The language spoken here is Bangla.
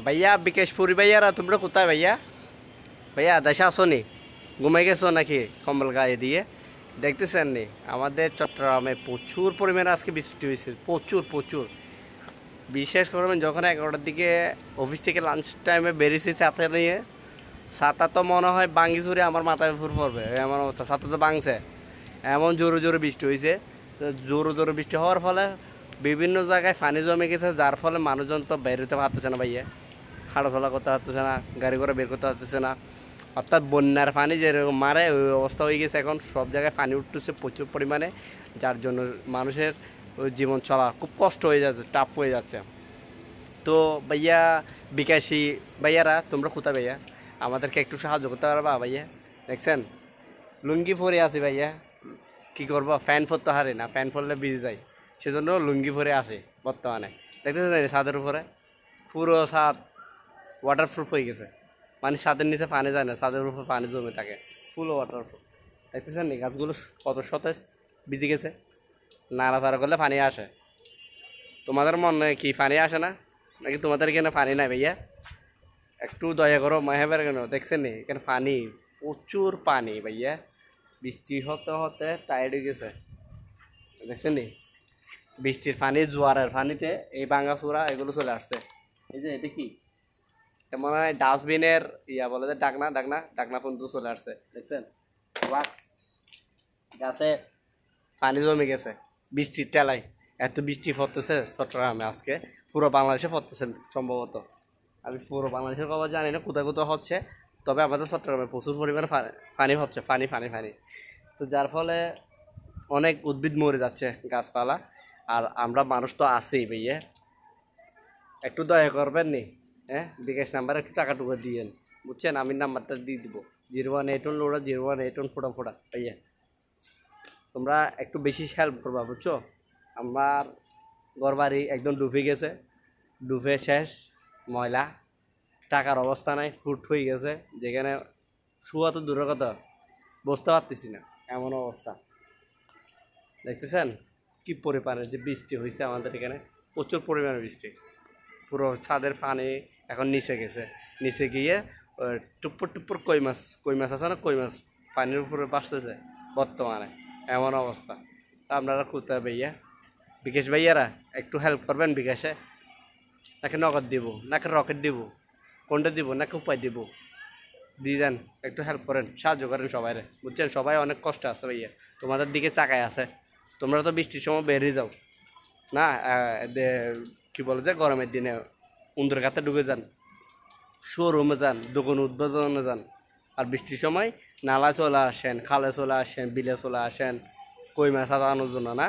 ভাইয়া বিকেশপুরি ভাইয়ারা তোমরা কোথায় ভাইয়া? ভাইয়া দেশে আসো নি? ঘুমাই গেছো নাকি কম্বল গায়ে দিয়ে? দেখতেছেন নি আমাদের চট্টগ্রামে প্রচুর পরিমাণে আজকে বৃষ্টি হয়েছে, প্রচুর প্রচুর। বিশেষ করে যখন 11টার দিকে অফিস থেকে লাঞ্চ টাইমে বেরিয়েছি ছাতা নিয়ে, ছাতা তো মনে হয় বাঙ্গি চুরি আমার মাথায় ফুর পড়বে এমন অবস্থা। ছাতা তো ভাঙছে, এমন জোরে জোরে বৃষ্টি হয়েছে। তো জোরে জোরে বৃষ্টি হওয়ার ফলে বিভিন্ন জায়গায় পানি জমে গেছে, যার ফলে মানুষজন তো বেরোতে পারতেছে না ভাইয়া, হাঁটাচলা করতে পারতেছে না, গাড়ি করে বের করতে পারতেছে না। অর্থাৎ বন্যার পানি যেরকম মারে ওই অবস্থা হয়ে গেছে। এখন সব জায়গায় পানি উঠতেছে প্রচুর পরিমাণে, যার জন্য মানুষের ওই জীবন চলা খুব কষ্ট হয়ে যাচ্ছে, টাফ হয়ে যাচ্ছে। তো ভাইয়া বিকাশি ভাইয়ারা তোমরা কোথায় ভাইয়া? আমাদেরকে একটু সাহায্য করতে পারবা ভাইয়া? দেখছেন লুঙ্গি পরে আছি ভাইয়া, কী করবো, ফ্যান পরতে হারে না, ফ্যান পরলে ভিজে যায়, সেজন্য লুঙ্গি পরে আসে বর্তমানে। দেখতেছেন ছাদের উপরে পুরো ছাদ ওয়াটারপ্রুফ হয়ে গেছে, মানে ছাদের নিচে পানি যায় না, ছাদের উপর পানি জমে থাকে, ফুল ওয়াটারপ্রুফ। দেখতেছেন নি গাছগুলো কত সতেজ, ভিজে গেছে, নাড়াচাড়া করলে পানি আসে। তোমাদের মনে কি পানি আসে না নাকি তোমাদের এখানে পানি নাই ভাইয়া? একটু দয়া করো মাহেবের কেন, দেখছেন নি এখানে পানি, প্রচুর পানি ভাইয়া। বৃষ্টি হতে হতে টায়ার্ড হয়ে গেছে, দেখছেন নি বৃষ্টির পানি, জোয়ারের পানিতে এই ভাঙাচোরা এগুলো চলে আসছে। এই যে এটা কি মনে হয় ডাস্টবিনের ইয়া বলে যে ডাকনা ডাকনা ডাকনা পর্যন্ত চলে আসছে, দেখছেন গাছে পানি জমে গেছে বৃষ্টির টেলায়। এত বৃষ্টি পড়তেছে চট্টগ্রামে আজকে, পুরো বাংলাদেশে পড়তেছে সম্ভবত। আমি পুরো বাংলাদেশের খবর জানি না কোথায় কোথাও হচ্ছে, তবে আমাদের চট্টগ্রামে প্রচুর পরিমাণে পানি হচ্ছে, পানি পানি পানি। তো যার ফলে অনেক উদ্ভিদ মরে যাচ্ছে, গাছপালা। আর আমরা মানুষ তো আছেই ভাইয়া, একটু দয়া করবেন নি, হ্যাঁ বিকাশ নাম্বার একটু টাকা টুকু দিয়েন, বুঝছেন? আমি নাম্বারটা দিয়ে দিব 0181 লোড়া 0181 ফোটা ফোটা ভাইয়া। তোমরা একটু বেশি হেল্প করবা, বুঝছো? আমার ঘর বাড়ি একদম ডুবে গেছে, ডুবে শেষ, ময়লা, টাকার অবস্থা নাই, ফুট হয়ে গেছে, যেখানে শুয়া তো দূরের কথা, বসতে পারতেছি না, এমন অবস্থা। দেখতেছেন কি পরিমাণে যে বৃষ্টি হয়েছে আমাদের এখানে, প্রচুর পরিমাণে বৃষ্টি। পুরো ছাদের পানি এখন নিচে গেছে, নিচে গিয়ে টুপ্পর টুপ্পর কই মাছ আছে না, কই মাছ পানির উপরে বাসতেছে বর্তমানে, এমন অবস্থা। আপনারা কোথায় ভাইয়া? বিকাশ ভাইয়ারা একটু হেল্প করবেন বিকাশে, নাকি নগদ দিব, নাকি রকেট দিব, কোনটা দিব, নাকি উপায় দিব, দিয়ে দেন, একটু হেল্প করেন, সাহায্য করেন সবাই, বুঝছেন? সবাই অনেক কষ্ট আছে ভাইয়া, তোমাদের দিকে তাকায় আছে। তোমরা তো বৃষ্টির সময় বেরিয়ে যাও না, কি বলে যে গরমের দিনে উন্দর গাতে ঢুকে যান, শোরুমে যান, দোকান উদ্বোধনে যান। আর বৃষ্টির সময় নালায় চলে আসেন, খালে চলে আসেন, বিলে চলে আসেন কই মাছ আনানোর জন্য না।